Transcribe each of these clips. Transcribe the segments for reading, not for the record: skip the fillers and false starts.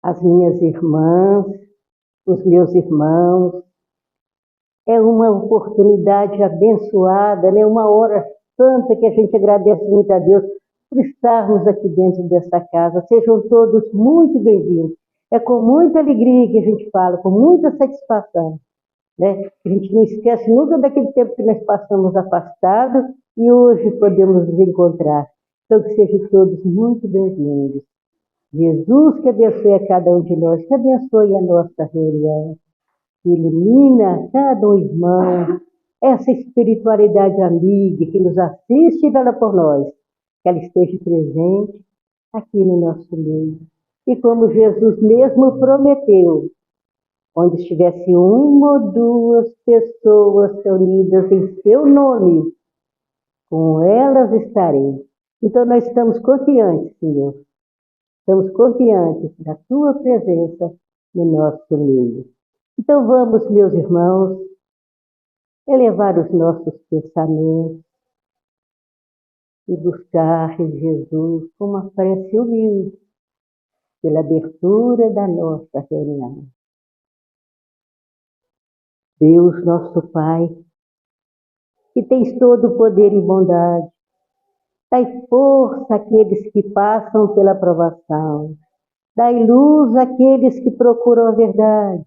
as minhas irmãs, os meus irmãos. É uma oportunidade abençoada, né? Uma hora santa que a gente agradece muito a Deus por estarmos aqui dentro dessa casa. Sejam todos muito bem-vindos. É com muita alegria que a gente fala, com muita satisfação, né? A gente não esquece nunca daquele tempo que nós passamos afastados e hoje podemos nos encontrar. Então, que sejam todos muito bem-vindos. Jesus que abençoe a cada um de nós, que abençoe a nossa reunião, que ilumina cada um irmão, essa espiritualidade amiga que nos assiste e vela por nós, que ela esteja presente aqui no nosso meio. E como Jesus mesmo prometeu, onde estivesse uma ou duas pessoas reunidas em seu nome, com elas estarei. Então nós estamos confiantes, Senhor. Estamos confiantes da tua presença no nosso meio. Então vamos, meus irmãos, elevar os nossos pensamentos e buscar em Jesus com uma prece humilde pela abertura da nossa reunião. Deus, nosso Pai, que tens todo o poder e bondade, dai força àqueles que passam pela provação, dai luz àqueles que procuram a verdade,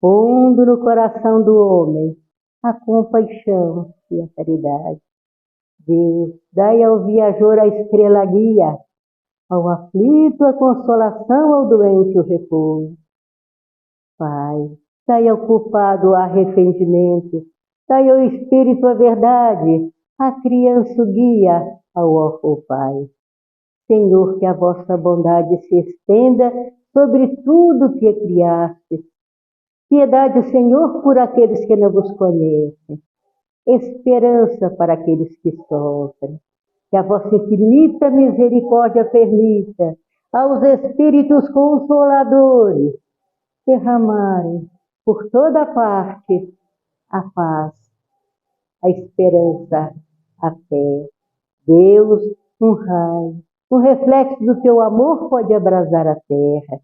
pondo no coração do homem a compaixão e a caridade. Deus, dai ao viajor a estrela guia, ao aflito a consolação, ao doente o repouso. Pai, dai ao culpado o arrependimento, dai ao espírito a verdade, a criança o guia, ao órfão Pai. Senhor, que a vossa bondade se estenda sobre tudo que criaste. Piedade, Senhor, por aqueles que não vos conhecem. Esperança para aqueles que sofrem. Que a vossa infinita misericórdia permita aos Espíritos Consoladores derramarem por toda parte a paz, a esperança, a fé. Deus, um raio, um reflexo do teu amor pode abrasar a terra.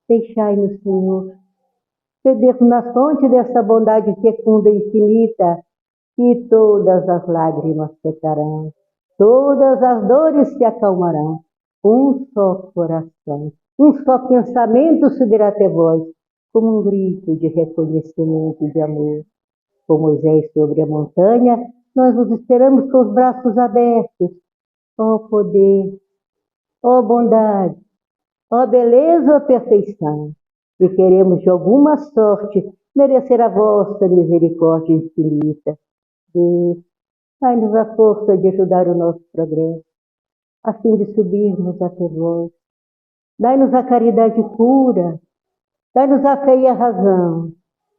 Deixai-nos, Senhor, beber na fonte dessa bondade fecunda e infinita, e todas as lágrimas secarão, todas as dores se acalmarão. Um só coração, um só pensamento subirá até vós, como um grito de reconhecimento e de amor. Com Moisés sobre a montanha, nós vos esperamos com os braços abertos. Ó poder, ó bondade, ó beleza, ó perfeição. E queremos de alguma sorte merecer a vossa misericórdia infinita. Deus, dai-nos a força de ajudar o nosso progresso, a fim de subirmos até vós. Dai-nos a caridade pura, dai-nos a fé e a razão,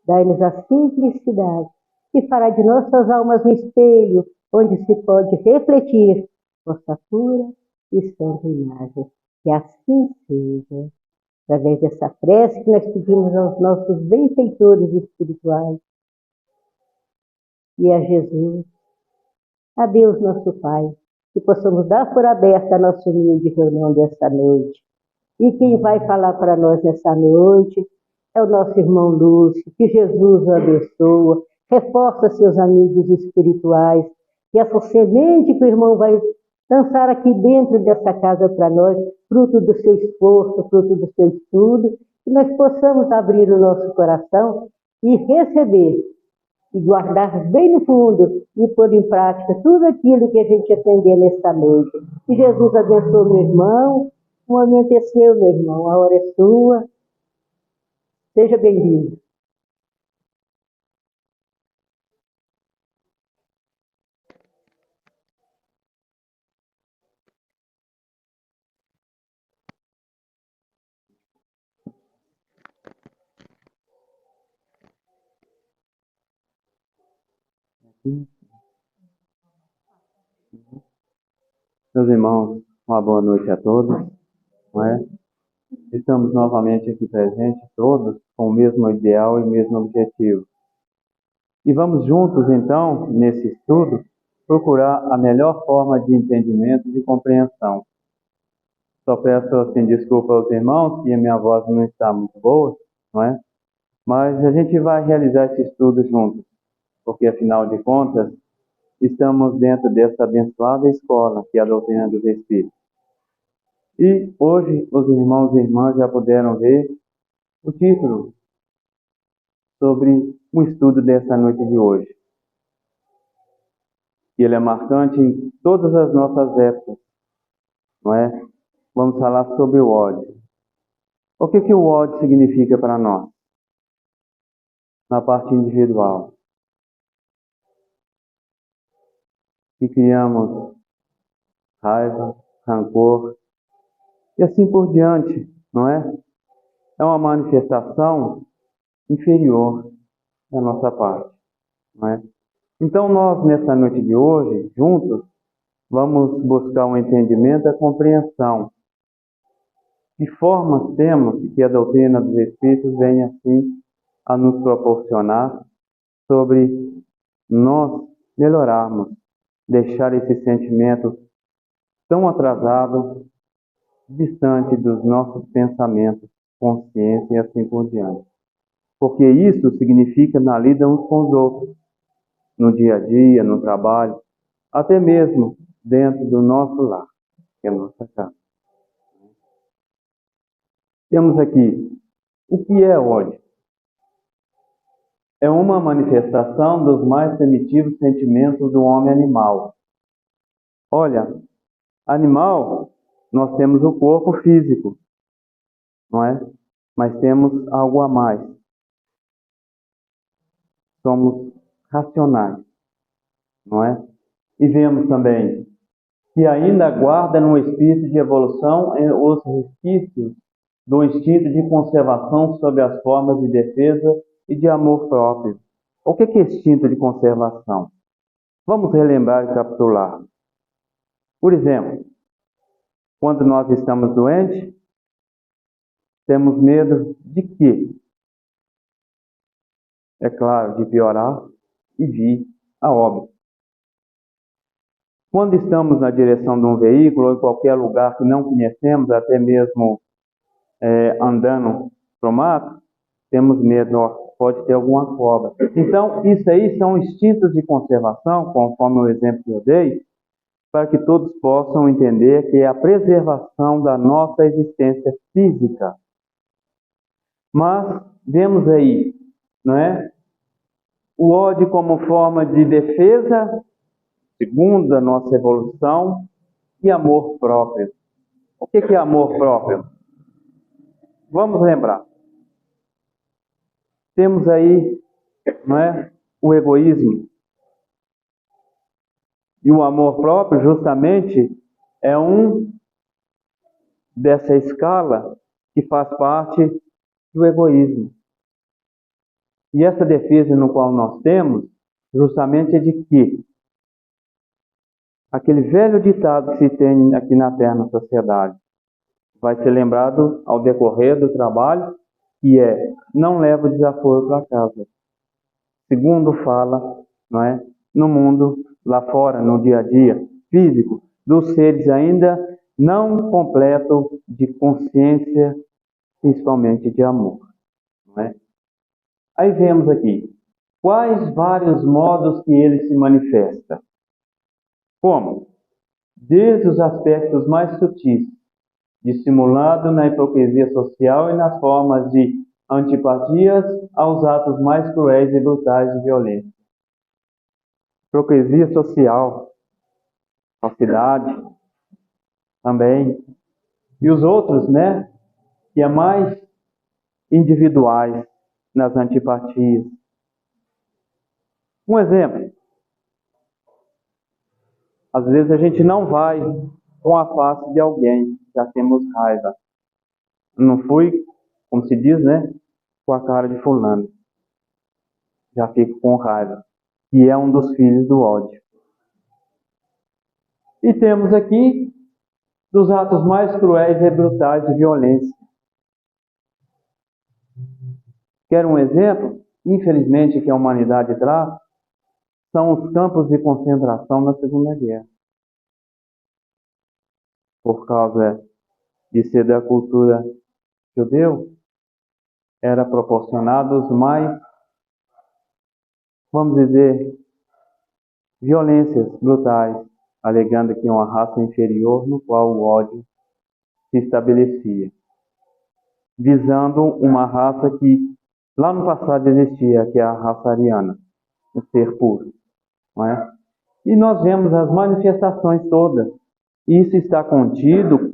dai-nos a simplicidade, que fará de nossas almas um espelho, onde se pode refletir vossa pura e santa imagem. Que assim seja, através dessa prece que nós pedimos aos nossos benfeitores espirituais, e a Jesus, a Deus nosso Pai, que possamos dar por aberta a nossa humilde reunião desta noite. E quem vai falar para nós nessa noite é o nosso irmão Lúcio. Que Jesus o abençoe, reforça seus amigos espirituais, que essa semente que o irmão vai lançar aqui dentro dessa casa para nós, fruto do seu esforço, fruto do seu estudo, que nós possamos abrir o nosso coração e receber, e guardar bem no fundo e pôr em prática tudo aquilo que a gente aprender nesta noite. Que Jesus abençoe meu irmão. O momento é seu, meu irmão, a hora é sua. Seja bem-vindo. Meus irmãos, uma boa noite a todos, não é? Estamos novamente aqui presentes, todos com o mesmo ideal e o mesmo objetivo. E vamos juntos, então, nesse estudo, procurar a melhor forma de entendimento e de compreensão. Só peço assim, desculpa aos irmãos que a minha voz não está muito boa, não é? Mas a gente vai realizar esse estudo juntos, porque afinal de contas, estamos dentro dessa abençoada escola que é a doutrina dos Espíritos. E hoje os irmãos e irmãs já puderam ver o título sobre o estudo dessa noite de hoje. E ele é marcante em todas as nossas épocas, não é? Vamos falar sobre o ódio. O que o ódio significa para nós? Na parte individual. Que criamos raiva, rancor e assim por diante, não é? É uma manifestação inferior da nossa parte, não é? Então nós, nessa noite de hoje, juntos, vamos buscar um entendimento, a compreensão. Que formas temos que a doutrina dos Espíritos vem assim a nos proporcionar sobre nós melhorarmos, deixar esse sentimento tão atrasado, distante dos nossos pensamentos, consciência e assim por diante. Porque isso significa na lida uns com os outros, no dia a dia, no trabalho, até mesmo dentro do nosso lar, que é a nossa casa. Temos aqui, o que é ódio? É uma manifestação dos mais primitivos sentimentos do homem animal. Olha, animal, nós temos o corpo físico, não é? Mas temos algo a mais. Somos racionais, não é? E vemos também que ainda guarda no espírito de evolução os resquícios do instinto de conservação sob as formas de defesa e de amor próprio. O que é instinto de conservação? Vamos relembrar e capitular. Por exemplo, quando nós estamos doentes, temos medo de quê? É claro, de piorar e vir a óbito. Quando estamos na direção de um veículo ou em qualquer lugar que não conhecemos, até mesmo andando para o mato, temos medo, ó, pode ter alguma cobra. Então, isso aí são instintos de conservação, conforme o exemplo que eu dei, para que todos possam entender que é a preservação da nossa existência física. Mas vemos aí, não é? O ódio como forma de defesa, segundo a nossa evolução, e amor próprio. O que é amor próprio? Vamos lembrar. Temos aí, não é, o egoísmo. E o amor próprio, justamente, é um dessa escala que faz parte do egoísmo. E essa defesa no qual nós temos, justamente é de que aquele velho ditado que se tem aqui na Terra, na sociedade, vai ser lembrado ao decorrer do trabalho, que é, não leva o desaforo para casa. Segundo fala, não é, no mundo lá fora, no dia a dia físico, dos seres ainda não completos de consciência, principalmente de amor. Não é? Aí vemos aqui, quais vários modos que ele se manifesta. Como? Desde os aspectos mais sutis, dissimulado na hipocrisia social e nas formas de antipatias aos atos mais cruéis e brutais de violência. Hipocrisia social, falsidade também. E os outros, né? Que é mais individuais nas antipatias. Um exemplo. Às vezes a gente não vai com a face de alguém, já temos raiva. Não fui, como se diz, né? Com a cara de fulano. Já fico com raiva. Que é um dos filhos do ódio. E temos aqui dos atos mais cruéis e brutais de violência. Quer um exemplo? Infelizmente, que a humanidade traz, são os campos de concentração na Segunda Guerra. Por causa de ser da cultura judeu, era proporcionado os mais, vamos dizer, violências brutais, alegando que uma raça inferior no qual o ódio se estabelecia, visando uma raça que lá no passado existia, que é a raça ariana, o ser puro, não é? E nós vemos as manifestações todas. Isso está contido,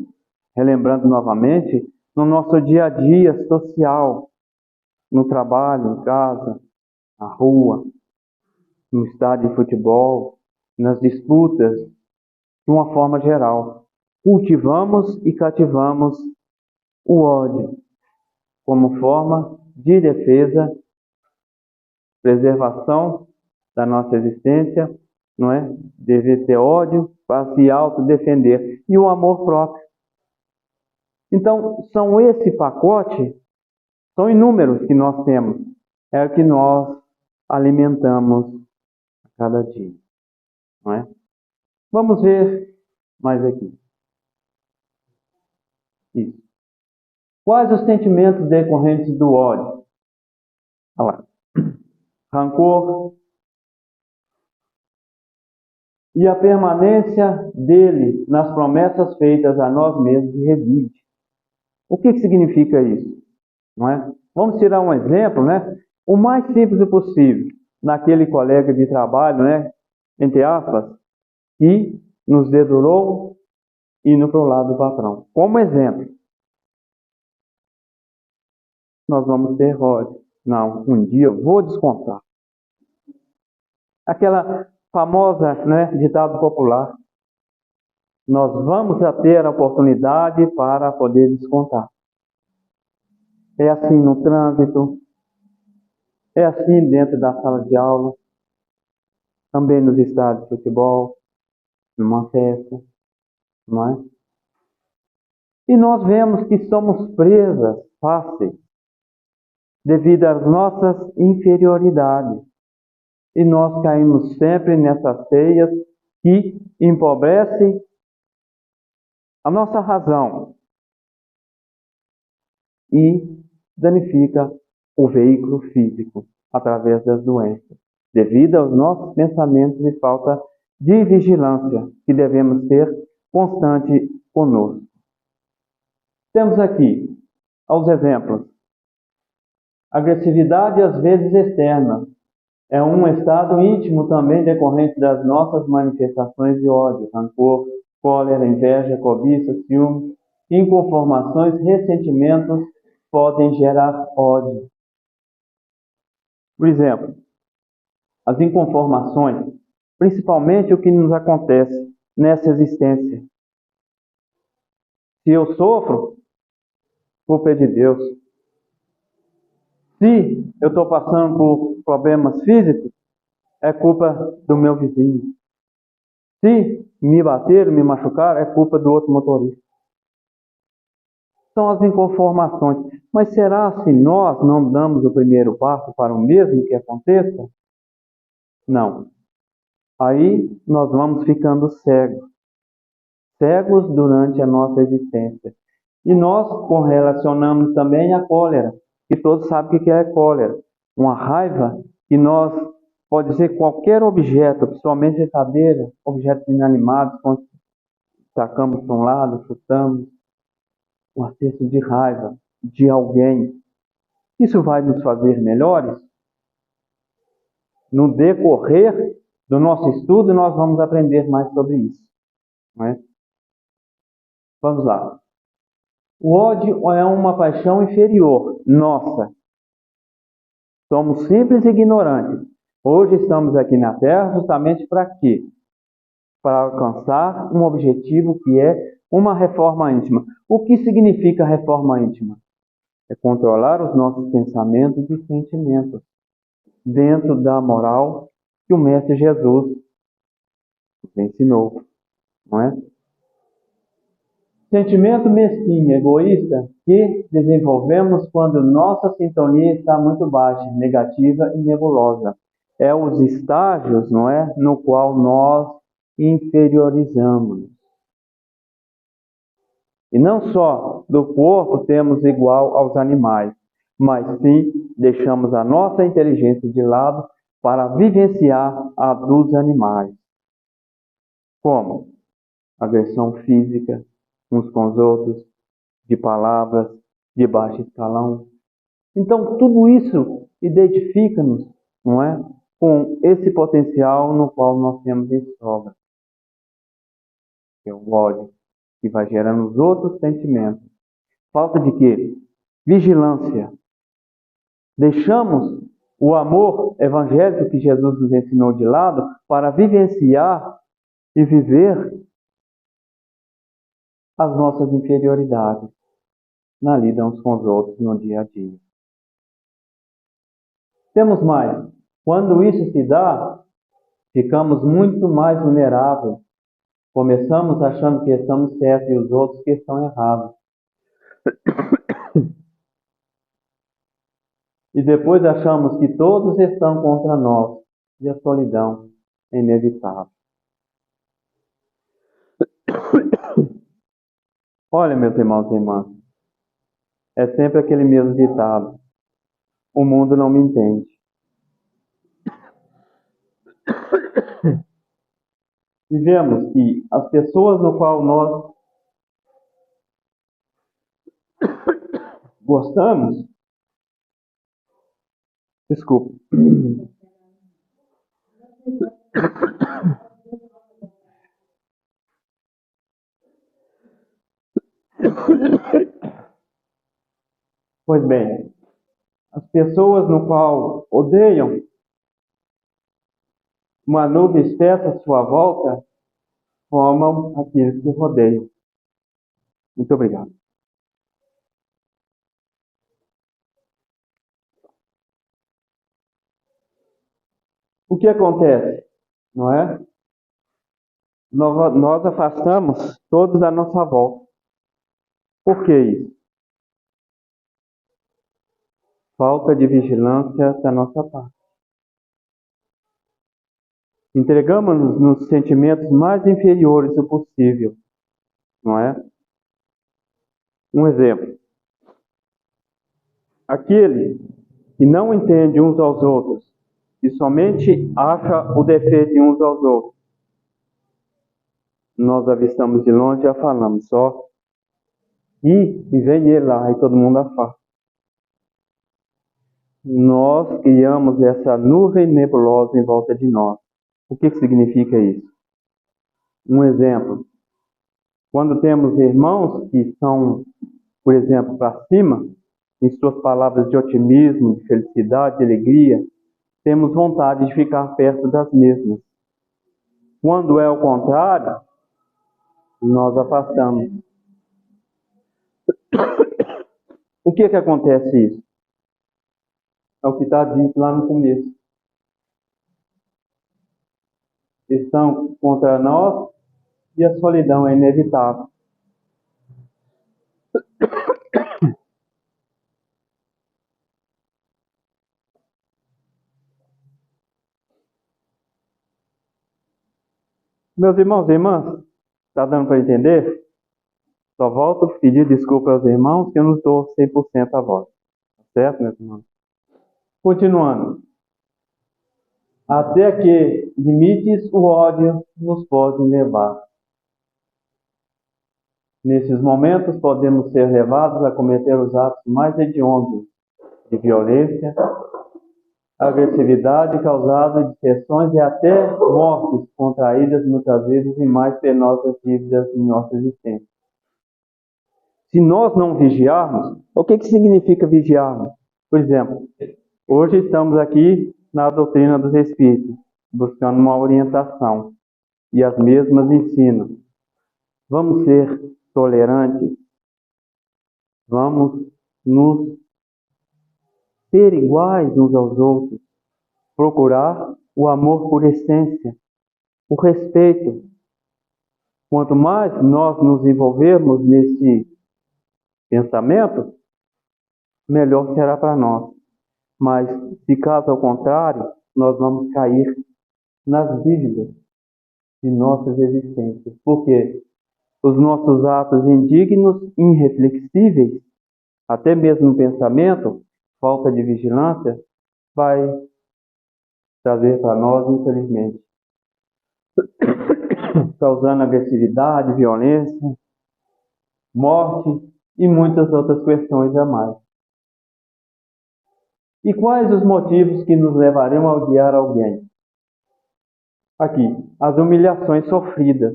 relembrando novamente, no nosso dia a dia social, no trabalho, em casa, na rua, no estádio de futebol, nas disputas, de uma forma geral. Cultivamos e cativamos o ódio como forma de defesa, preservação da nossa existência, não é? Deve ter ódio para se autodefender. E o amor próprio. Então, são esse pacote, são inúmeros que nós temos. É o que nós alimentamos a cada dia. Não é? Vamos ver mais aqui. Isso. Quais os sentimentos decorrentes do ódio? Olha lá. Rancor, e a permanência dele nas promessas feitas a nós mesmos de revide. O que significa isso? Não é? Vamos tirar um exemplo, né? O mais simples possível, naquele colega de trabalho, né? Entre aspas, que nos dedurou indo para o lado do patrão. Como exemplo, nós vamos ter ódio. Não, um dia eu vou descontar. Aquela famosa, né, ditado popular, nós vamos ter a oportunidade para poder descontar. É assim no trânsito, é assim dentro da sala de aula, também nos estádios de futebol, numa festa, não é? E nós vemos que somos presas fáceis devido às nossas inferioridades. E nós caímos sempre nessas teias que empobrecem a nossa razão e danifica o veículo físico através das doenças, devido aos nossos pensamentos e falta de vigilância que devemos ter constante conosco. Temos aqui os exemplos. Agressividade às vezes externa é um estado íntimo também decorrente das nossas manifestações de ódio, rancor, cólera, inveja, cobiça, ciúme, inconformações, ressentimentos podem gerar ódio. Por exemplo, as inconformações, principalmente o que nos acontece nessa existência. Se eu sofro, culpa é de Deus. Se eu estou passando por problemas físicos, é culpa do meu vizinho. Se me bater, me machucar, é culpa do outro motorista. São as inconformações. Mas será se nós não damos o primeiro passo para o mesmo que aconteça? Não. Aí nós vamos ficando cegos. Cegos durante a nossa existência. E nós correlacionamos também a cólera, que todos sabem o que é cólera. Uma raiva que nós, pode ser qualquer objeto, principalmente cadeira, objetos inanimados, quando sacamos para um lado, chutamos, um acesso de raiva de alguém. Isso vai nos fazer melhores? No decorrer do nosso estudo, nós vamos aprender mais sobre isso. Não é? Vamos lá. O ódio é uma paixão inferior, nossa. Somos simples e ignorantes. Hoje estamos aqui na Terra justamente para quê? Para alcançar um objetivo que é uma reforma íntima. O que significa reforma íntima? É controlar os nossos pensamentos e sentimentos dentro da moral que o Mestre Jesus nos ensinou, não é? Sentimento mesquinho, egoísta, que desenvolvemos quando nossa sintonia está muito baixa, negativa e nebulosa. É os estágios, não é, no qual nós inferiorizamos. E não só do corpo temos igual aos animais, mas sim deixamos a nossa inteligência de lado para vivenciar a dos animais. Como? Agressão física uns com os outros, de palavras, de baixo escalão. Então, tudo isso identifica-nos, não é? Com esse potencial no qual nós temos em sobra, que é o ódio, que vai gerando os outros sentimentos. Falta de quê? Vigilância. Deixamos o amor evangélico que Jesus nos ensinou de lado para vivenciar e viver as nossas inferioridades na lida uns com os outros no dia a dia. Temos mais. Quando isso se dá, ficamos muito mais vulneráveis. Começamos achando que estamos certos e os outros que estão errados. E depois achamos que todos estão contra nós. E a solidão é inevitável. Olha, meus irmãos e irmãs, é sempre aquele mesmo ditado. O mundo não me entende. E vemos que as pessoas no qual nós gostamos, desculpe, pois bem, as pessoas no qual odeiam, uma nuvem espessa à sua volta, formam aqueles que rodeiam. Muito obrigado. O que acontece, não é? Nós afastamos todos da nossa volta. Por que isso? Falta de vigilância da nossa parte. Entregamos-nos nos sentimentos mais inferiores do possível, não é? Um exemplo. Aquele que não entende uns aos outros e somente acha o defeito em uns aos outros, nós avistamos de longe e já falamos só. E vem ele lá e todo mundo afasta. Nós criamos essa nuvem nebulosa em volta de nós. O que significa isso? Um exemplo. Quando temos irmãos que são, por exemplo, para cima, em suas palavras de otimismo, de felicidade, de alegria, temos vontade de ficar perto das mesmas. Quando é o contrário, nós afastamos. O que acontece isso? É o que está dito lá no começo. Estão contra nós e a solidão é inevitável. Meus irmãos e irmãs, está dando para entender? Só volto a pedir desculpa aos irmãos que eu não estou 100% a voz. Certo, meus irmãos? Continuando. Até que limites o ódio nos pode levar. Nesses momentos podemos ser levados a cometer os atos mais hediondos de violência, agressividade causada de tensões e até mortes contraídas muitas vezes em mais penosas dívidas em nossa existência. Se nós não vigiarmos, o que significa vigiarmos? Por exemplo, hoje estamos aqui na doutrina dos Espíritos, buscando uma orientação, e as mesmas ensinam. Vamos ser tolerantes, vamos nos ser iguais uns aos outros, procurar o amor por essência, o respeito. Quanto mais nós nos envolvermos nesse pensamento, melhor será para nós. Mas, se caso ao contrário, nós vamos cair nas dívidas de nossas existências. Por quê? os nossos atos indignos, irreflexíveis, até mesmo no pensamento, falta de vigilância, vai trazer para nós, infelizmente, causando agressividade, violência, morte e muitas outras questões a mais. E quais os motivos que nos levariam a odiar alguém? Aqui, as humilhações sofridas.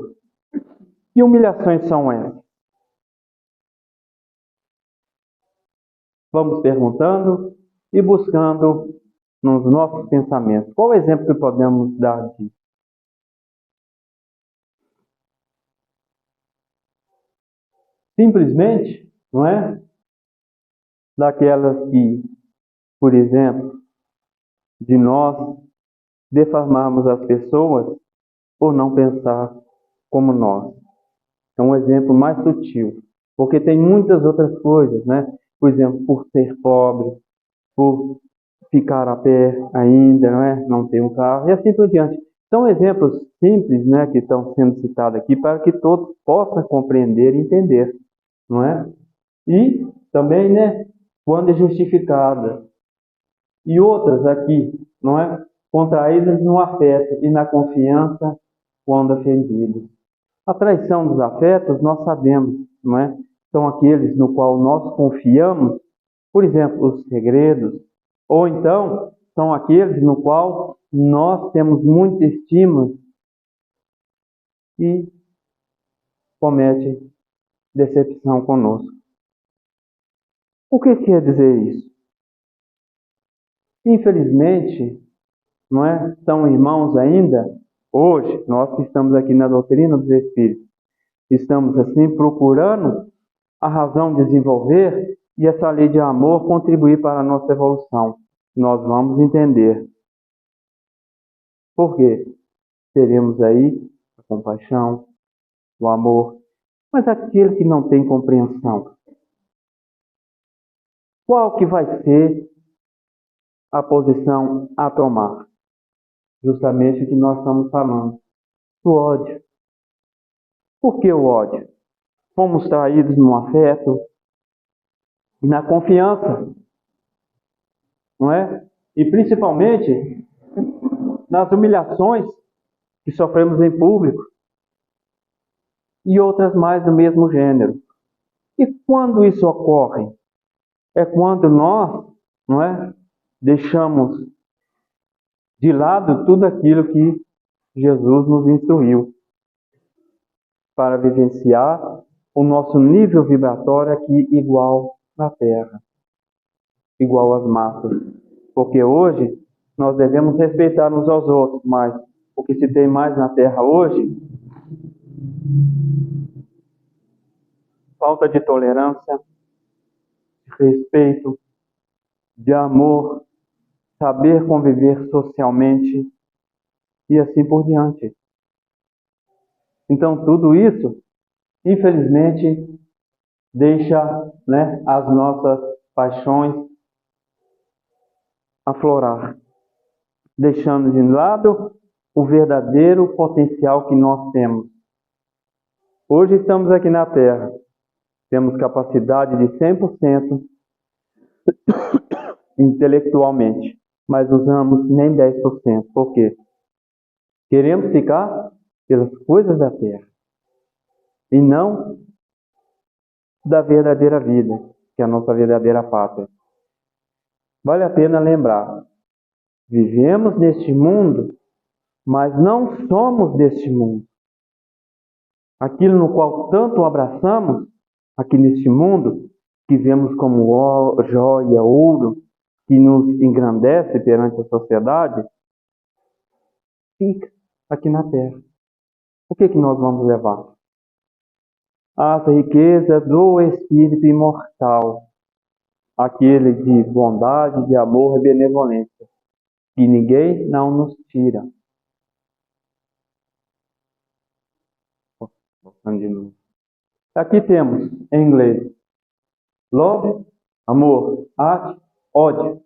Que humilhações são essas? Vamos perguntando e buscando nos nossos pensamentos. Qual o exemplo que podemos dar disso? Simplesmente, não é? Daquelas que, por exemplo, de nós deformarmos as pessoas por não pensar como nós. É um exemplo mais sutil, porque tem muitas outras coisas, né? Por exemplo, por ser pobre, por ficar a pé ainda, não é? Não ter um carro e assim por diante. São exemplos simples, né, que estão sendo citados aqui para que todos possam compreender e entender, não é? E também, né, quando é justificada. E outras aqui, não é? Contraídas no afeto e na confiança quando ofendidos. A traição dos afetos, nós sabemos, não é? São aqueles no qual nós confiamos, por exemplo, os segredos, ou então são aqueles no qual nós temos muita estima e comete decepção conosco. O que quer dizer isso? Infelizmente, não é? São irmãos ainda, hoje, nós que estamos aqui na doutrina dos Espíritos, estamos assim procurando a razão desenvolver e essa lei de amor contribuir para a nossa evolução. Nós vamos entender. Por quê? Teremos aí a compaixão, o amor, mas aquele que não tem compreensão, qual que vai ser a posição a tomar? Justamente o que nós estamos falando, o ódio. Por que o ódio? Fomos traídos no afeto e na confiança, não é? E principalmente nas humilhações que sofremos em público e outras mais do mesmo gênero. E quando isso ocorre? É quando nós, não é, deixamos de lado tudo aquilo que Jesus nos instruiu para vivenciar o nosso nível vibratório aqui igual na Terra, igual às massas. Porque hoje nós devemos respeitar uns aos outros, mas o que se tem mais na Terra hoje, falta de tolerância, de respeito, de amor, saber conviver socialmente e assim por diante. Então tudo isso, infelizmente, deixa, né, as nossas paixões aflorar, deixando de lado o verdadeiro potencial que nós temos. Hoje estamos aqui na Terra, temos capacidade de 100% intelectualmente, mas usamos nem 10%. Por quê? Queremos ficar pelas coisas da Terra e não da verdadeira vida, que é a nossa verdadeira pátria. Vale a pena lembrar, vivemos neste mundo, mas não somos deste mundo. Aquilo no qual tanto abraçamos, aqui neste mundo, que vemos como joia, ouro, que nos engrandece perante a sociedade, fica aqui na Terra. O que nós vamos levar? As riquezas do Espírito imortal, aquele de bondade, de amor e benevolência, que ninguém não nos tira. Aqui temos, em inglês, love, amor, hate, ódio.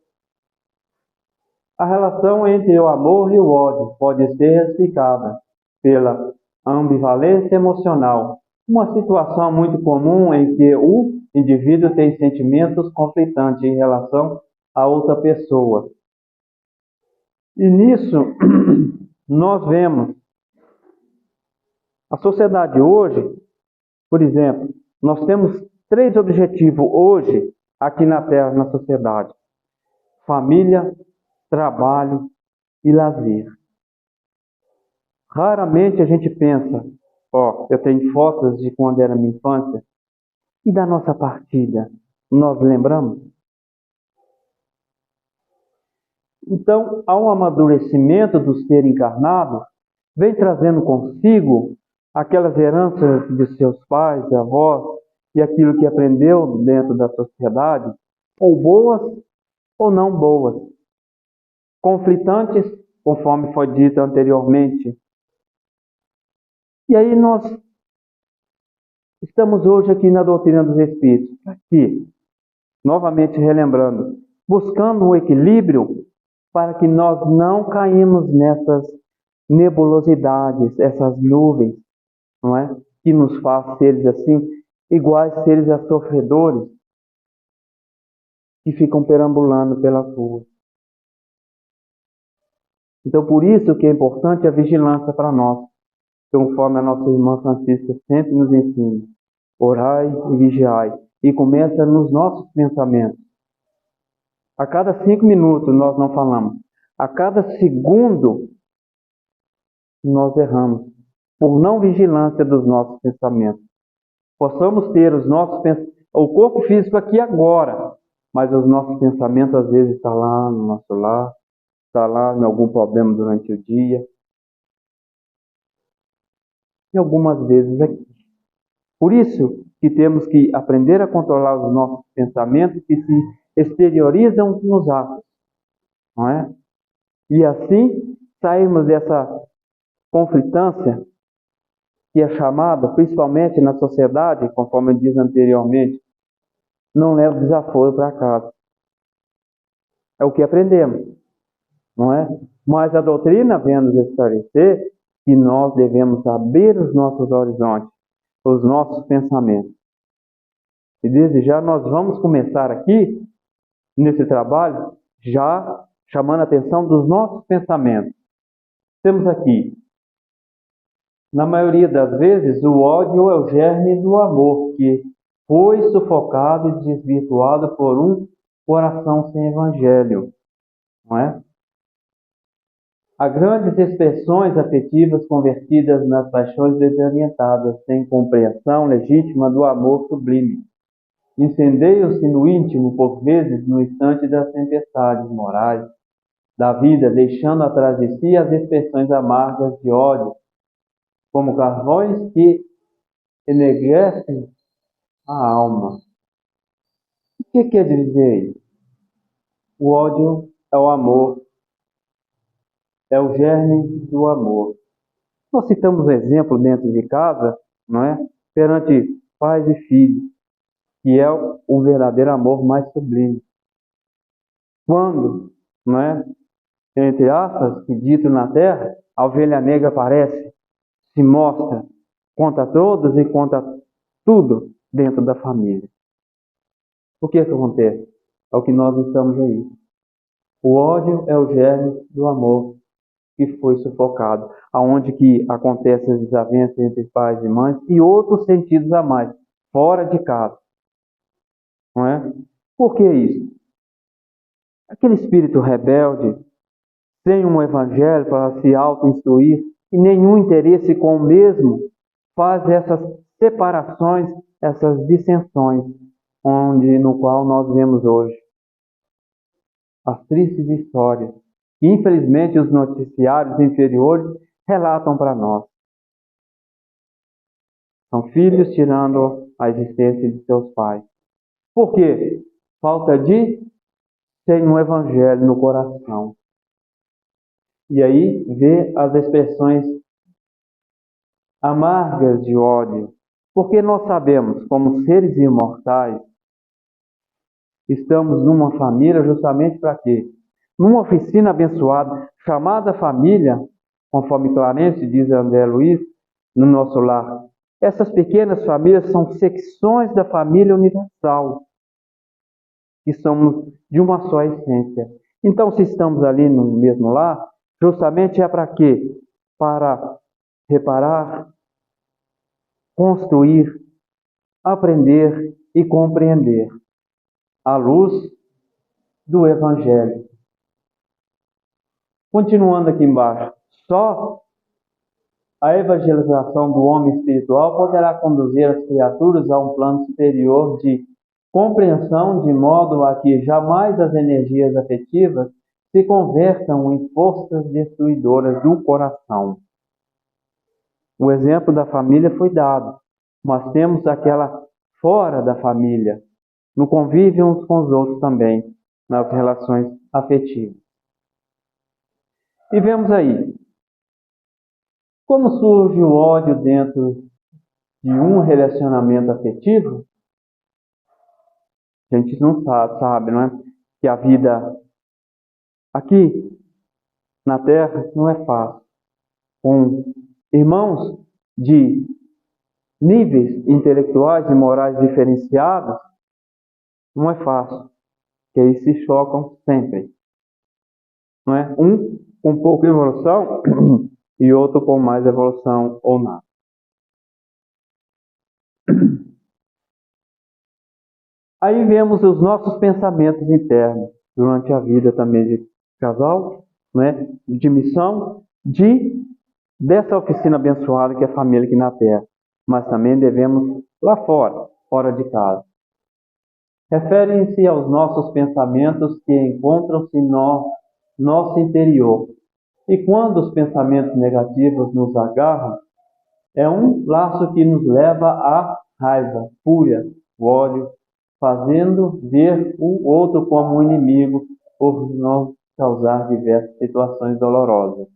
A relação entre o amor e o ódio pode ser explicada pela ambivalência emocional Uma situação muito comum em que o indivíduo tem sentimentos conflitantes em relação a outra pessoa. E nisso, nós vemos a sociedade hoje, por exemplo, nós temos 3 objetivos hoje aqui na Terra, na sociedade: família, trabalho e lazer. Raramente a gente pensa, eu tenho fotos de quando era minha infância, e da nossa partida, nós lembramos? Então, ao amadurecimento do ser encarnado, vem trazendo consigo aquelas heranças de seus pais, avós, e aquilo que aprendeu dentro da sociedade, ou boas ou não boas, conflitantes, conforme foi dito anteriormente. E aí nós estamos hoje aqui na doutrina dos Espíritos, aqui, novamente relembrando, buscando um equilíbrio para que nós não caímos nessas nebulosidades, essas nuvens, não é? Que nos faz seres assim, iguais seres a sofredores, que ficam perambulando pela rua. Então, por isso que é importante a vigilância para nós, conforme a nossa irmã Francisca sempre nos ensina: orai e vigiai. E começa nos nossos pensamentos. A cada 5 minutos nós não falamos. A cada segundo nós erramos, por não vigilância dos nossos pensamentos. Possamos ter o corpo físico aqui agora, mas os nossos pensamentos às vezes estão lá no nosso lar, está lá em algum problema durante o dia, e algumas vezes aqui. Por isso que temos que aprender a controlar os nossos pensamentos que se exteriorizam nos atos, não é? E assim sairmos dessa conflitância que é chamada, principalmente na sociedade, conforme eu disse anteriormente, não leva desaforo para casa. É o que aprendemos, não é? Mas a doutrina vem nos esclarecer que nós devemos abrir os nossos horizontes, os nossos pensamentos. E desde já nós vamos começar aqui, nesse trabalho, já chamando a atenção dos nossos pensamentos. Temos aqui, na maioria das vezes, o ódio é o germe do amor, que foi sufocado e desvirtuado por um coração sem evangelho, não é? Há grandes expressões afetivas convertidas nas paixões desorientadas, sem compreensão legítima do amor sublime. Incendeiam-se no íntimo, por vezes, no instante das tempestades morais da vida, deixando atrás de si as expressões amargas de ódio, como carvões que enegrecem a alma. O que quer dizer isso? O ódio é o amor, é o germe do amor. Nós citamos um exemplo dentro de casa, não é? Perante pais e filhos, que é o verdadeiro amor mais sublime. Quando, não é? Entre aspas, que dito na terra, a ovelha negra aparece, se mostra, conta todos e conta tudo dentro da família. O que acontece? É o que nós estamos aí. O ódio é o germe do amor que foi sufocado, aonde que acontecem as desavenças entre pais e mães e outros sentidos a mais, fora de casa. Não é? Por que isso? Aquele espírito rebelde, sem um evangelho para se auto-instruir e nenhum interesse com o mesmo, faz essas separações, essas dissensões, no qual nós vemos hoje as tristes histórias que, infelizmente, os noticiários inferiores relatam para nós. São filhos tirando a existência de seus pais. Por quê? Falta de sem um evangelho no coração. E aí vê as expressões amargas de ódio. Porque nós sabemos, como seres imortais, estamos numa família justamente para quê? Numa oficina abençoada, chamada família, conforme Clarence diz André Luiz, no nosso lar Essas pequenas famílias são secções da família universal, que somos de uma só essência. Então, se estamos ali no mesmo lar, justamente é para quê? Para reparar, construir, aprender e compreender à luz do Evangelho. Continuando aqui embaixo, só a evangelização do homem espiritual poderá conduzir as criaturas a um plano superior de compreensão, de modo a que jamais as energias afetivas se convertam em forças destruidoras do coração. O exemplo da família foi dado, mas temos aquela fora da família, no convívio uns com os outros também, nas relações afetivas. E vemos aí, como surge o ódio dentro de um relacionamento afetivo? A gente não sabe, não é? Que a vida aqui na Terra não é fácil. Com irmãos de níveis intelectuais e morais diferenciados, não é fácil, que aí se chocam sempre. Não é? Um com pouca evolução e outro com mais evolução ou nada. Aí vemos os nossos pensamentos internos durante a vida também de casal, né? De missão, dessa oficina abençoada que é a família aqui na Terra. Mas também devemos lá fora, fora de casa. Referem-se aos nossos pensamentos que encontram-se no nosso interior. E quando os pensamentos negativos nos agarram, é um laço que nos leva à raiva, fúria, ódio, fazendo ver o outro como um inimigo por nos causar diversas situações dolorosas.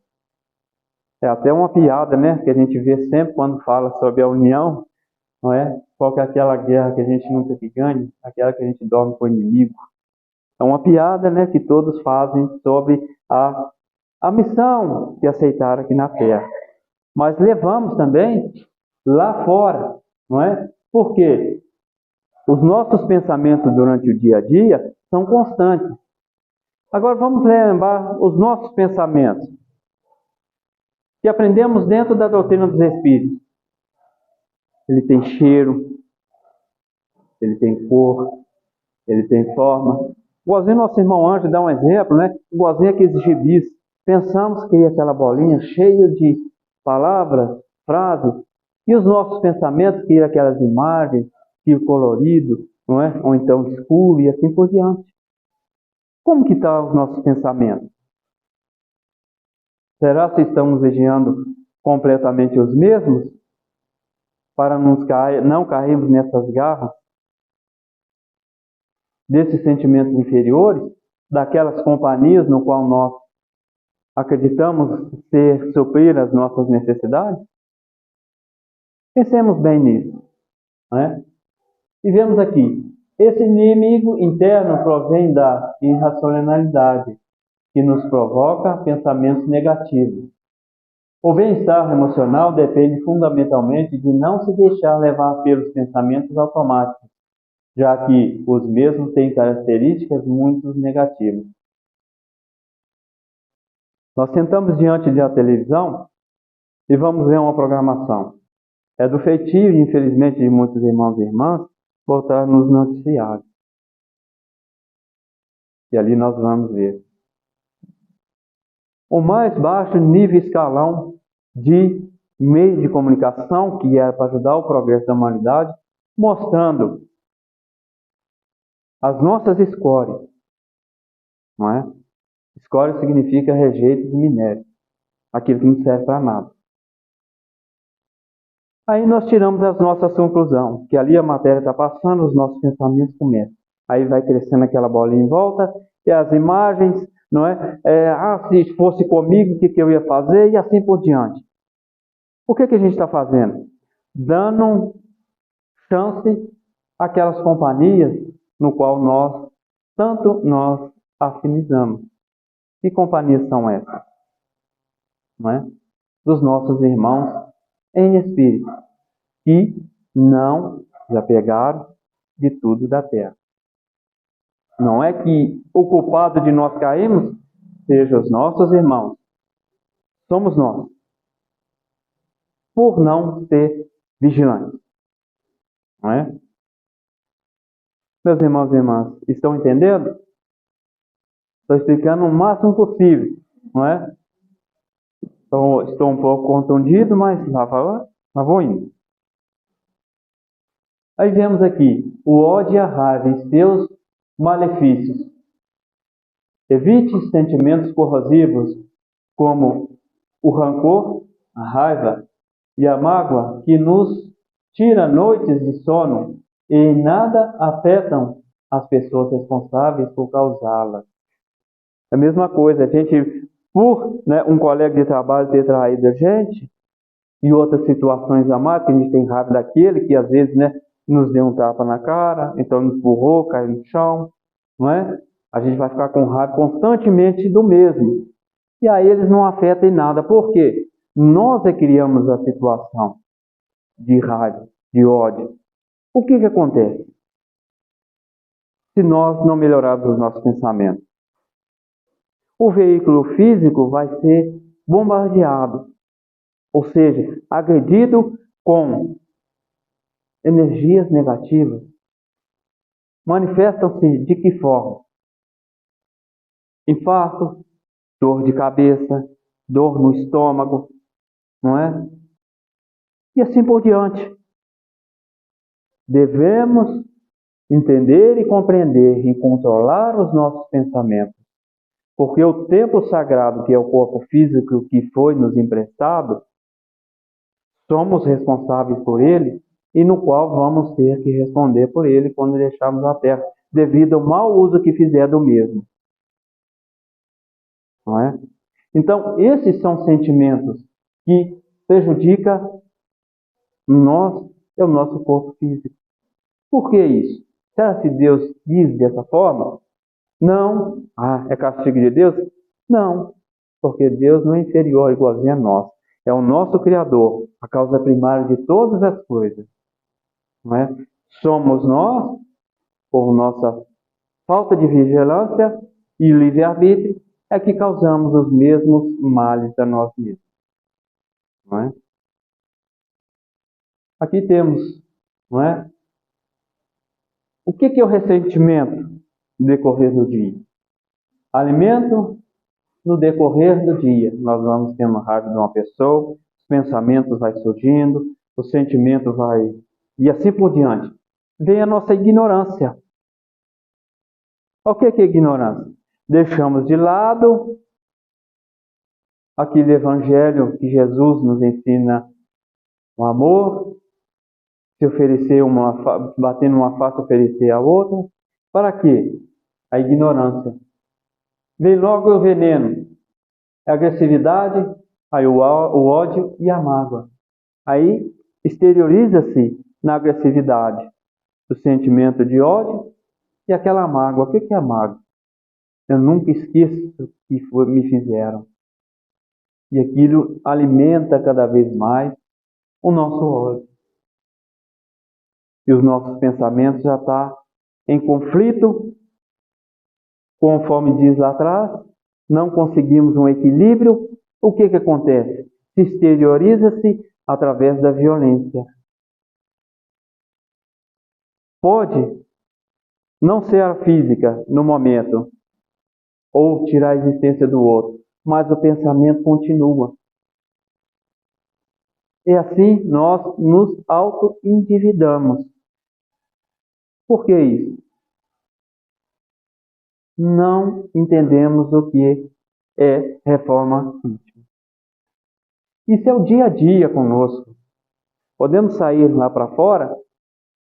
É até uma piada, né, que a gente vê sempre quando fala sobre a união, não é? Qual que é aquela guerra que a gente nunca ganha, aquela que a gente dorme com o inimigo. É uma piada, né, que todos fazem sobre a missão que aceitaram aqui na Terra. Mas levamos também lá fora, não é? Porque os nossos pensamentos durante o dia a dia são constantes. Agora vamos lembrar os nossos pensamentos que aprendemos dentro da doutrina dos Espíritos. Ele tem cheiro, ele tem cor, ele tem forma. Igualzinho nosso irmão Anjo dá um exemplo, né? Igualzinho aqueles gibis. Pensamos que ia aquela bolinha cheia de palavras, frases, e os nossos pensamentos que ia aquelas imagens, que colorido, não é? Ou então escuro e assim por diante. Como que estão os nossos pensamentos? Será que estamos vigiando completamente os mesmos? Para não cairmos nessas garras desses sentimentos inferiores, daquelas companhias no qual nós acreditamos suprir as nossas necessidades? Pensemos bem nisso, né? E vemos aqui, esse inimigo interno provém da irracionalidade, que nos provoca pensamentos negativos. O bem-estar emocional depende fundamentalmente de não se deixar levar pelos pensamentos automáticos, já que os mesmos têm características muito negativas. Nós sentamos diante da televisão e vamos ver uma programação. É do feitio, infelizmente, de muitos irmãos e irmãs, voltar nos noticiários. E ali nós vamos ver o mais baixo nível escalão de meio de comunicação, que é para ajudar o progresso da humanidade, mostrando as nossas escórias, não é? Escória significa rejeito de minério, aquilo que não serve para nada. Aí nós tiramos as nossas conclusões, que ali a matéria está passando, os nossos pensamentos começam. Aí vai crescendo aquela bolinha em volta, e as imagens, não é? Se fosse comigo, o que eu ia fazer? E assim por diante. O que a gente está fazendo? Dando chance àquelas companhias no qual tanto nós afinizamos. Que companhias são essas? Não é? Dos nossos irmãos em espírito. que não se apegaram de tudo da terra. Não é que o culpado de nós cairmos sejam os nossos irmãos. Somos nós. Por não ser vigilantes. Não é? Meus irmãos e irmãs, estão entendendo? Estou explicando o máximo possível. Não é? Então, estou um pouco contundido, mas lá vou indo. Aí vemos aqui o ódio e a raiva e seus malefícios. Evite sentimentos corrosivos como o rancor, a raiva e a mágoa que nos tira noites de sono e em nada afetam as pessoas responsáveis por causá-las. É a mesma coisa, a gente, por um colega de trabalho ter traído a gente, e outras situações a mais, que a gente tem raiva daquele que às vezes nos deu um tapa na cara, então nos empurrou, caiu no chão, não é? A gente vai ficar com raiva constantemente do mesmo. E aí eles não afetam em nada. Por quê? Nós é que criamos a situação de raiva, de ódio. O que acontece? Se nós não melhorarmos os nossos pensamentos, o veículo físico vai ser bombardeado, ou seja, agredido com energias negativas. Manifestam-se de que forma? Infarto, dor de cabeça, dor no estômago, não é? E assim por diante. Devemos entender e compreender e controlar os nossos pensamentos, porque o templo sagrado, que é o corpo físico que foi nos emprestado, somos responsáveis por ele e no qual vamos ter que responder por ele quando deixarmos a terra, devido ao mau uso que fizer do mesmo. Não é? Então, esses são sentimentos que prejudicam o nosso corpo físico. Por que isso? Será que Deus diz dessa forma? Não. É castigo de Deus? Não. Porque Deus não é inferior, igualzinho a nós. É o nosso Criador, a causa primária de todas as coisas. Não é? Somos nós, por nossa falta de vigilância e livre-arbítrio, é que causamos os mesmos males a nós mesmos. Não é? Aqui temos, não é? O que é o ressentimento no decorrer do dia? Alimento no decorrer do dia. Nós vamos tendo raiva de uma pessoa, os pensamentos vão surgindo, o sentimento vai... E assim por diante. Vem a nossa ignorância. O que é ignorância? Deixamos de lado aquele evangelho que Jesus nos ensina o amor, se oferecer bater numa face, oferecer a outra. Para quê? A ignorância. Vem logo o veneno, a agressividade, aí o ódio e a mágoa. Aí exterioriza-se na agressividade o sentimento de ódio e aquela mágoa. O que é a mágoa? Eu nunca esqueço o que me fizeram. E aquilo alimenta cada vez mais o nosso ódio. E os nossos pensamentos já estão em conflito, conforme diz lá atrás, não conseguimos um equilíbrio. O que acontece? Se exterioriza-se através da violência. Pode não ser a física no momento, ou tirar a existência do outro, mas o pensamento continua. E assim nós nos auto-endividamos. Por que isso? Não entendemos o que é reforma íntima. Isso é o dia a dia conosco. Podemos sair lá para fora,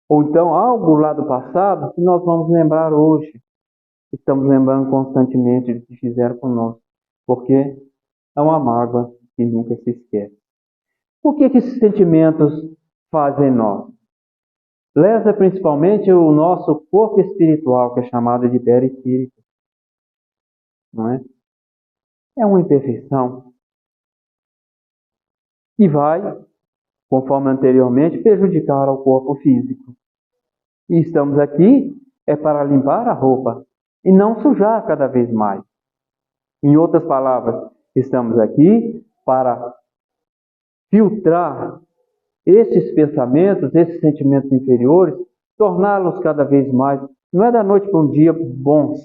ou então algo lá do passado que nós vamos lembrar hoje. Estamos lembrando constantemente do que fizeram conosco, porque é uma mágoa que nunca se esquece. O que esses sentimentos fazem em nós? Lesa principalmente o nosso corpo espiritual, que é chamado de perispírito. Não é? É uma imperfeição. E vai conforme anteriormente, prejudicar ao corpo físico. E estamos aqui para limpar a roupa e não sujar cada vez mais. Em outras palavras, estamos aqui para filtrar esses pensamentos, esses sentimentos inferiores, torná-los cada vez mais, não é da noite para um dia bons,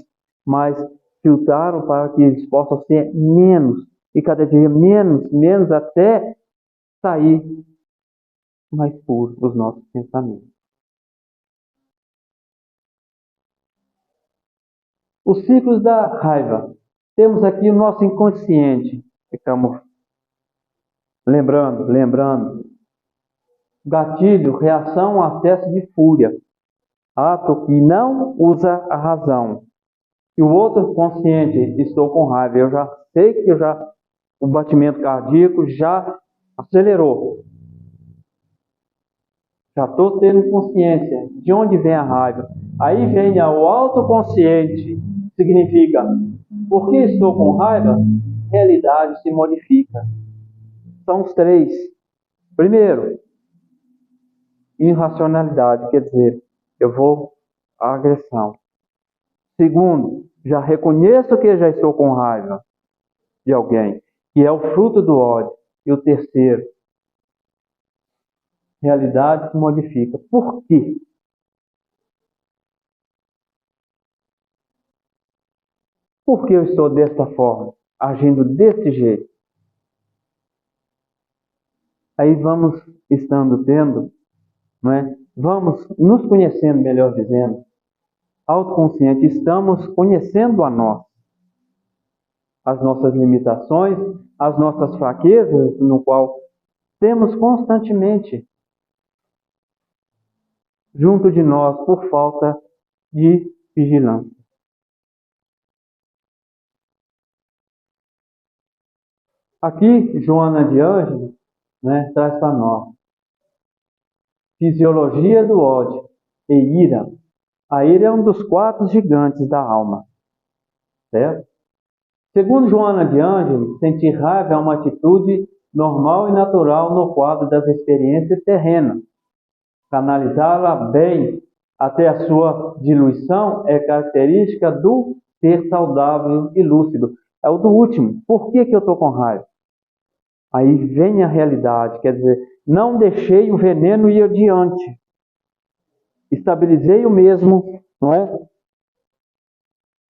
mas filtrar para que eles possam ser menos, e cada dia menos, até sair mais puros os nossos pensamentos. Os ciclos da raiva. Temos aqui o nosso inconsciente. Ficamos lembrando. Gatilho, reação, acesso de fúria. Ato que não usa a razão. E o outro consciente, estou com raiva. Eu já sei que o batimento cardíaco já acelerou. Já estou tendo consciência de onde vem a raiva. Aí vem o autoconsciente. Significa, porque estou com raiva, realidade se modifica. São os três. Primeiro, irracionalidade, quer dizer, eu vou à agressão. Segundo, já reconheço que já estou com raiva de alguém, que é o fruto do ódio. E o terceiro, realidade se modifica. Por quê? Por que eu estou dessa forma, agindo desse jeito? Aí vamos vamos nos conhecendo, melhor dizendo, autoconsciente, estamos conhecendo a nós, as nossas limitações, as nossas fraquezas, no qual temos constantemente junto de nós por falta de vigilância. Aqui, Joana de Ângeles, traz para nós fisiologia do ódio e ira. A ira é um dos 4 gigantes da alma, certo? Segundo Joana de Ângeles, sentir raiva é uma atitude normal e natural no quadro das experiências terrenas. Canalizá-la bem até a sua diluição é característica do ser saudável e lúcido. É o do último. Por que eu estou com raiva? Aí vem a realidade, quer dizer, não deixei o veneno ir adiante. Estabilizei o mesmo, não é?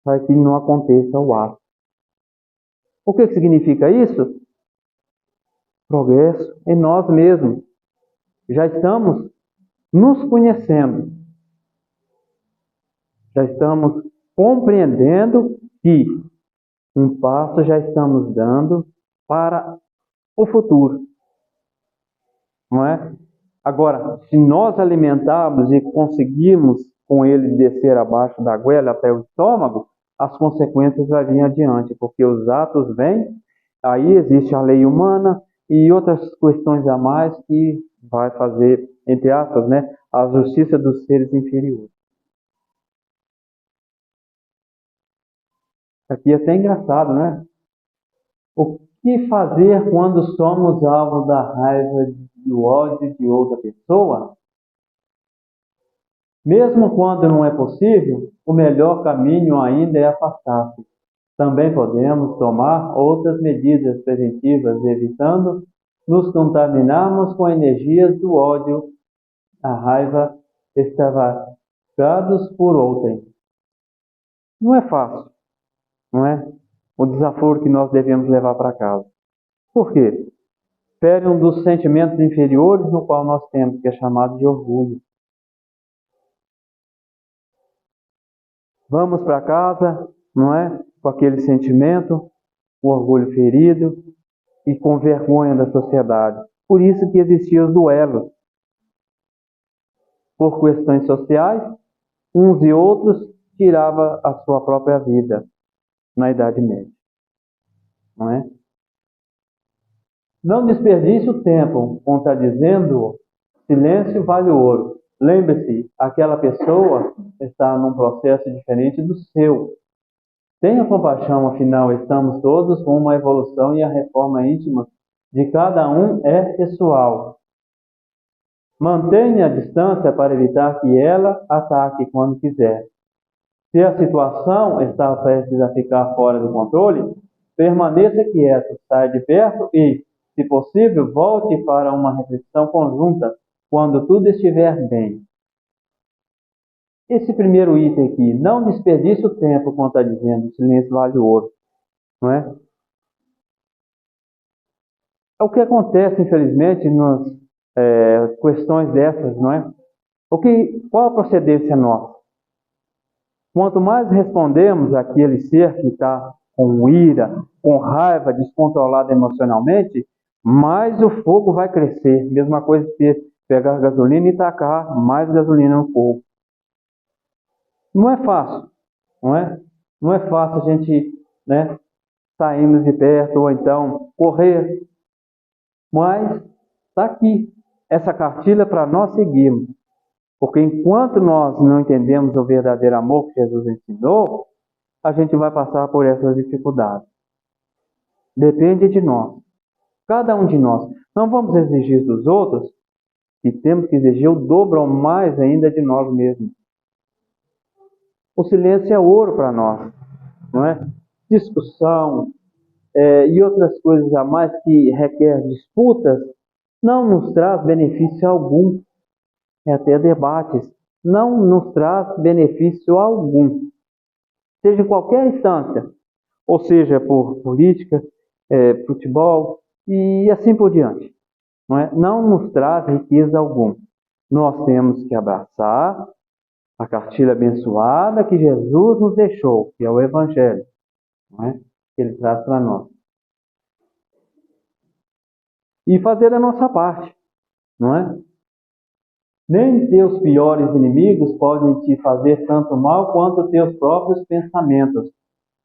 Para que não aconteça o ato. O que significa isso? Progresso em nós mesmos. Já estamos nos conhecendo. Já estamos compreendendo que um passo já estamos dando para o futuro. Não é? Agora, se nós alimentarmos e conseguirmos com ele descer abaixo da goela até o estômago, as consequências vão vir adiante, porque os atos vêm, aí existe a lei humana e outras questões a mais que vai fazer, entre aspas, a justiça dos seres inferiores. Aqui é até engraçado, né? O que fazer quando somos alvo da raiva, do ódio de outra pessoa? Mesmo quando não é possível, o melhor caminho ainda é afastar-se. Também podemos tomar outras medidas preventivas, evitando nos contaminarmos com energias do ódio, a raiva, extravagados por outrem. Não é fácil, não é? O desaforo que nós devemos levar para casa. Por quê? Fere um dos sentimentos inferiores no qual nós temos, que é chamado de orgulho. Vamos para casa, não é? Com aquele sentimento, o orgulho ferido e com vergonha da sociedade. Por isso que existiam os duelos. Por questões sociais, uns e outros tiravam a sua própria vida na Idade Média. Não é? Não desperdice o tempo, como está dizendo, silêncio vale ouro. Lembre-se, aquela pessoa está num processo diferente do seu. Tenha compaixão, afinal, estamos todos com uma evolução e a reforma íntima de cada um é pessoal. Mantenha a distância para evitar que ela ataque quando quiser. Se a situação está prestes a ficar fora do controle, permaneça quieto, saia de perto e, se possível, volte para uma reflexão conjunta quando tudo estiver bem. Esse primeiro item aqui, não desperdice o tempo, como está dizendo, o silêncio vale ouro, não é? É o que acontece, infelizmente, nas questões dessas, não é? Qual a procedência nossa? Quanto mais respondemos àquele ser que está com ira, com raiva, descontrolado emocionalmente, mais o fogo vai crescer. Mesma coisa que pegar gasolina e tacar mais gasolina no fogo. Não é fácil, não é? Não é fácil a gente, né, sairmos de perto ou então correr. Mas está aqui essa cartilha para nós seguirmos. Porque enquanto nós não entendemos o verdadeiro amor que Jesus ensinou, a gente vai passar por essas dificuldades. Depende de nós. Cada um de nós. Não vamos exigir dos outros e temos que exigir o dobro ou mais ainda de nós mesmos. O silêncio é ouro para nós, não é? Discussão e outras coisas a mais que requer disputas não nos traz benefício algum. Até debates não nos traz benefício algum. Seja em qualquer instância, ou seja, por política, futebol e assim por diante. Não nos traz riqueza alguma. Nós temos que abraçar a cartilha abençoada que Jesus nos deixou, que é o Evangelho, que Ele traz para nós. E fazer a nossa parte, não é? Nem teus piores inimigos podem te fazer tanto mal quanto teus próprios pensamentos.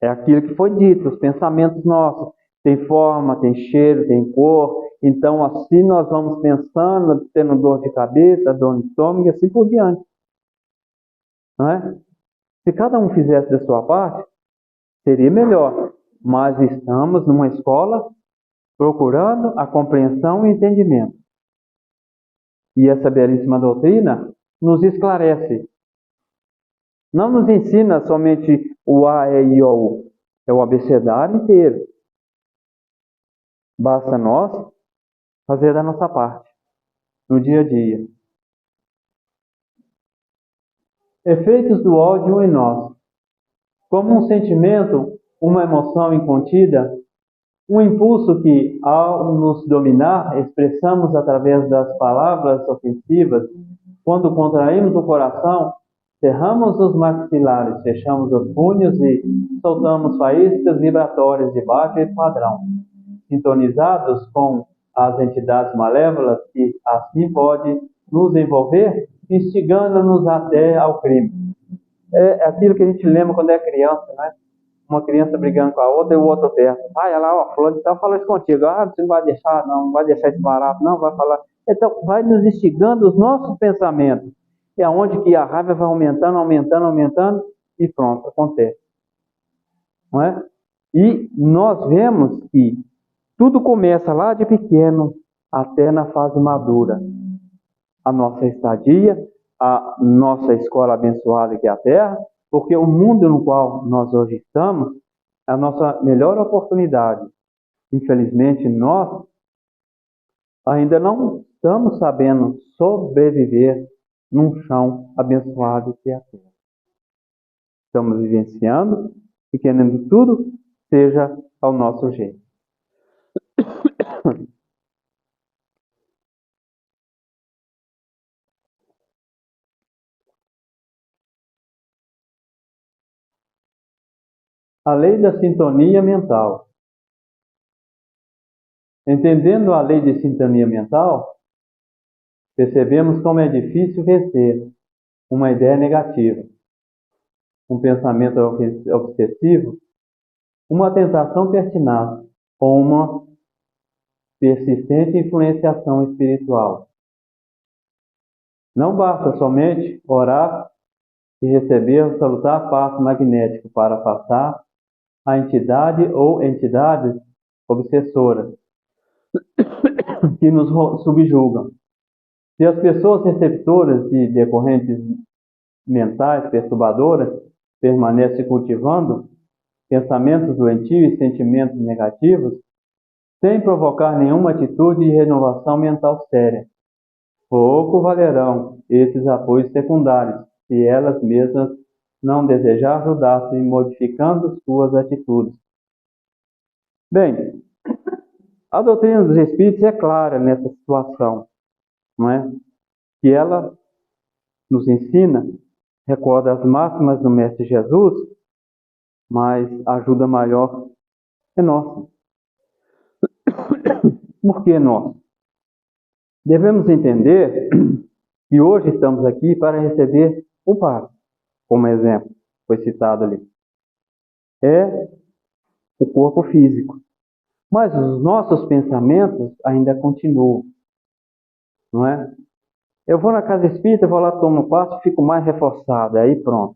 É aquilo que foi dito, os pensamentos nossos. Tem forma, tem cheiro, tem cor. Então, assim nós vamos pensando, tendo dor de cabeça, dor no estômago e assim por diante. Não é? Se cada um fizesse da sua parte, seria melhor. Mas estamos numa escola procurando a compreensão e entendimento. E essa belíssima doutrina nos esclarece. Não nos ensina somente o A, E, I, O, U. É o abecedário inteiro. Basta nós fazer a nossa parte no dia a dia. Efeitos do ódio em nós. Como um sentimento, uma emoção incontida, um impulso que, ao nos dominar, expressamos através das palavras ofensivas. Quando contraímos o coração, cerramos os maxilares, fechamos os punhos e soltamos faíscas vibratórias de baixo padrão, sintonizados com as entidades malévolas que assim pode nos envolver, instigando-nos até ao crime. É aquilo que a gente lembra quando é criança, né? Uma criança brigando com a outra e o outro perto. Olha lá, ó, fulano de tal falou isso contigo. Ah, você não vai deixar, não vai deixar isso barato, não, vai falar. Então, vai nos instigando os nossos pensamentos. É onde que a raiva vai aumentando, aumentando, aumentando e pronto, acontece. Não é? E nós vemos que tudo começa lá de pequeno até na fase madura. A nossa estadia, a nossa escola abençoada que é a Terra, porque o mundo no qual nós hoje estamos é a nossa melhor oportunidade. Infelizmente, nós ainda não estamos sabendo sobreviver num chão abençoado que é a Terra. Estamos vivenciando e querendo tudo seja ao nosso jeito. A lei da sintonia mental. Entendendo a lei de sintonia mental, percebemos como é difícil vencer uma ideia negativa, um pensamento obsessivo, uma tentação pertinaz ou uma persistente influenciação espiritual. Não basta somente orar e receber o salutar passo magnético para afastar a entidade ou entidades obsessoras que nos subjugam. Se as pessoas receptoras de decorrentes mentais perturbadoras permanecem cultivando pensamentos doentios e sentimentos negativos, sem provocar nenhuma atitude de renovação mental séria, pouco valerão esses apoios secundários, se elas mesmas não desejar ajudar-se modificando suas atitudes. Bem, a doutrina dos Espíritos é clara nessa situação, não é? Que ela nos ensina, recorda as máximas do Mestre Jesus, mas a ajuda maior é nossa. Por que nós? Devemos entender que hoje estamos aqui para receber o Pai, como exemplo, foi citado ali. É o corpo físico. Mas os nossos pensamentos ainda continuam, não é? Eu vou na casa espírita, vou lá, tomo um passo, fico mais reforçado, aí pronto.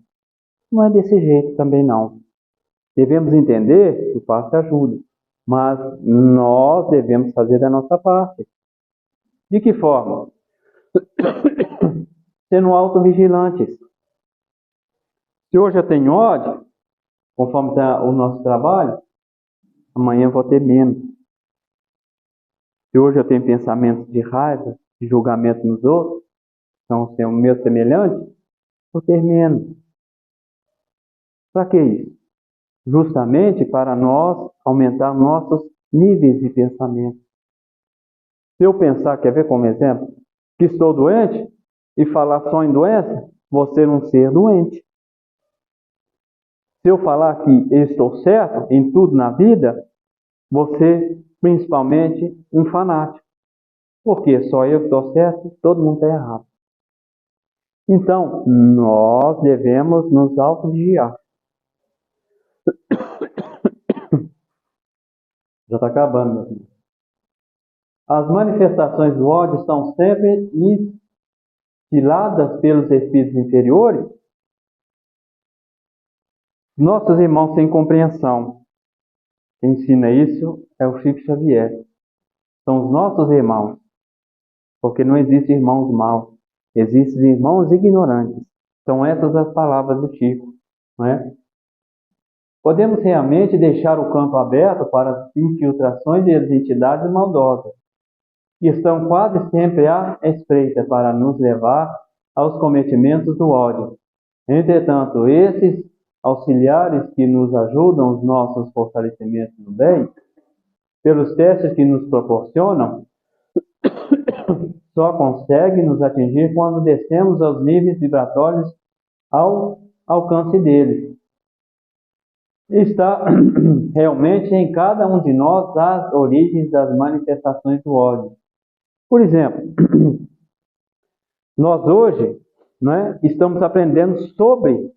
Não é desse jeito também não. Devemos entender que o passo ajuda, mas nós devemos fazer a nossa parte. De que forma? Sendo auto-vigilantes. Se hoje eu tenho ódio, conforme está o nosso trabalho, amanhã eu vou ter menos. Se hoje eu tenho pensamentos de raiva, de julgamento nos outros, são o meu semelhante, vou ter menos. Para que isso? Justamente para nós aumentar nossos níveis de pensamento. Se eu pensar, quer ver como exemplo, que estou doente e falar só em doença, vou ser um ser doente. Se eu falar que eu estou certo em tudo na vida, vou ser principalmente um fanático. Porque só eu que estou certo, todo mundo está errado. Então, nós devemos nos auto-vigiar. Já está acabando, meu filho. As manifestações do ódio são sempre instiladas pelos espíritos inferiores, nossos irmãos sem compreensão. Quem ensina isso é o Chico Xavier. São os nossos irmãos, porque não existem irmãos maus, existem irmãos ignorantes. São essas as palavras do Chico, não é? Podemos realmente deixar o campo aberto para as infiltrações de entidades maldosas, que estão quase sempre à espreita para nos levar aos cometimentos do ódio. Entretanto, esses auxiliares que nos ajudam os nossos fortalecimentos no bem, pelos testes que nos proporcionam, só conseguem nos atingir quando descemos aos níveis vibratórios ao alcance deles. Está realmente em cada um de nós as origens das manifestações do ódio. Por exemplo, nós hoje, não é, estamos aprendendo sobre,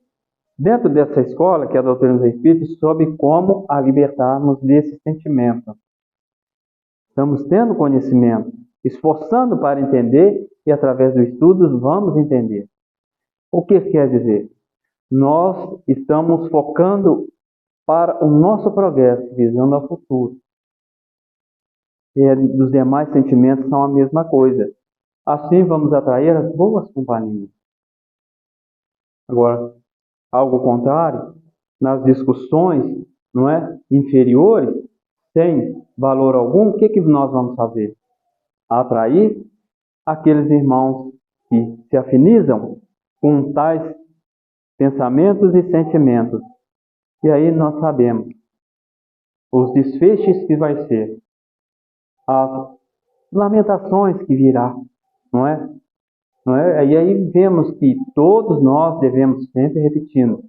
dentro dessa escola, que é a doutrina dos Espíritos, sobre como a libertarmos desse sentimento. Estamos tendo conhecimento, esforçando para entender e através do estudo vamos entender. O que quer dizer? Nós estamos focando para o nosso progresso, visando ao futuro. E dos demais sentimentos são a mesma coisa. Assim vamos atrair as boas companhias. Agora, algo contrário, nas discussões, não é, inferiores, sem valor algum, o que nós vamos fazer? Atrair aqueles irmãos que se afinizam com tais pensamentos e sentimentos. E aí nós sabemos os desfechos que vai ser, as lamentações que virá, não é? Não é? E aí vemos que todos nós devemos sempre repetindo,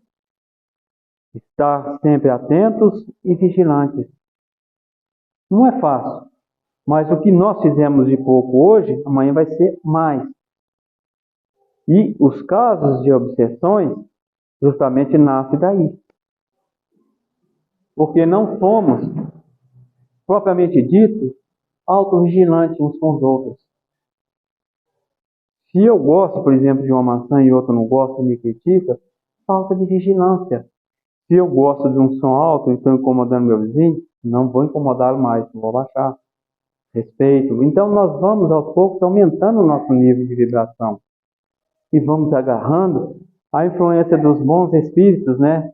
estar sempre atentos e vigilantes. Não é fácil, mas o que nós fizemos de pouco hoje, amanhã vai ser mais. E os casos de obsessões justamente nascem daí. Porque não somos, propriamente dito, autovigilantes uns com os outros. Se eu gosto, por exemplo, de uma maçã e outro não gosta, me critica, falta de vigilância. Se eu gosto de um som alto e estou incomodando meu vizinho, não vou incomodá-lo mais, vou baixar. respeito. Então nós vamos aos poucos aumentando o nosso nível de vibração e vamos agarrando a influência dos bons espíritos, né?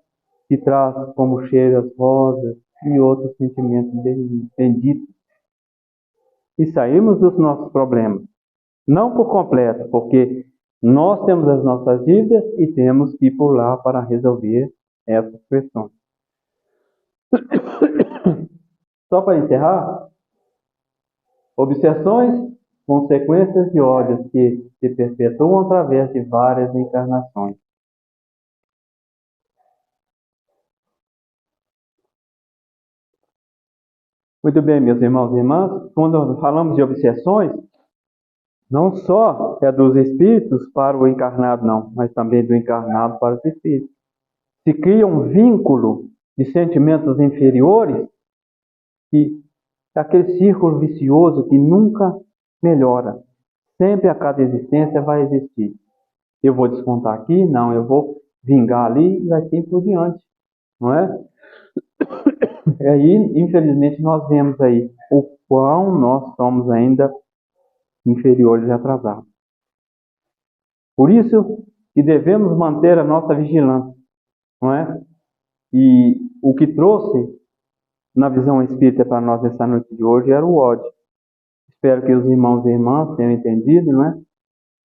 Que traz como cheiro as rosas e outros sentimentos benditos. E saímos dos nossos problemas. Não por completo, porque nós temos as nossas dívidas e temos que ir por lá para resolver essas questões. Só para encerrar, obsessões, consequências de ódios que se perpetuam através de várias encarnações. Muito bem, meus irmãos e irmãs, quando falamos de obsessões, não só é dos espíritos para o encarnado, não, mas também do encarnado para os espíritos. Se cria um vínculo de sentimentos inferiores e aquele círculo vicioso que nunca melhora. Sempre a cada existência vai existir. Eu vou descontar aqui, não, eu vou vingar ali e assim por diante, não é? E aí, infelizmente, nós vemos aí o quão nós somos ainda inferiores e atrasados. Por isso que devemos manter a nossa vigilância, não é? E o que trouxe na visão espírita para nós nessa noite de hoje era o ódio. Espero que os irmãos e irmãs tenham entendido, não é?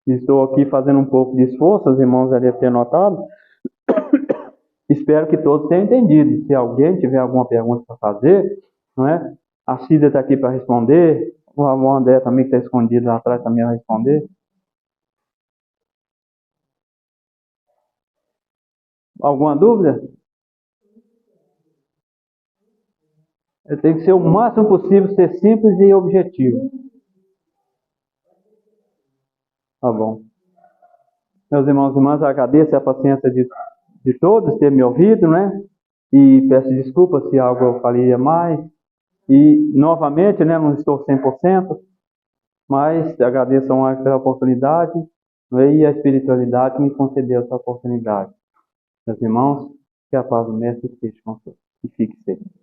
Estou aqui fazendo um pouco de esforço, os irmãos já devem ter notado. Espero que todos tenham entendido. Se alguém tiver alguma pergunta para fazer, não é? A Cida está aqui para responder. O André também, que está escondido lá atrás, também vai responder. Alguma dúvida? Tem que ser o máximo possível, ser simples e objetivo. Tá bom. Meus irmãos e irmãs, agradeço a paciência de todos ter me ouvido, né? E peço desculpas se algo eu falei a mais. E, novamente, né, não estou 100%, mas agradeço pela oportunidade, né, e a espiritualidade me concedeu essa oportunidade. Meus irmãos, que a paz do Mestre esteja com vocês e fique sempre.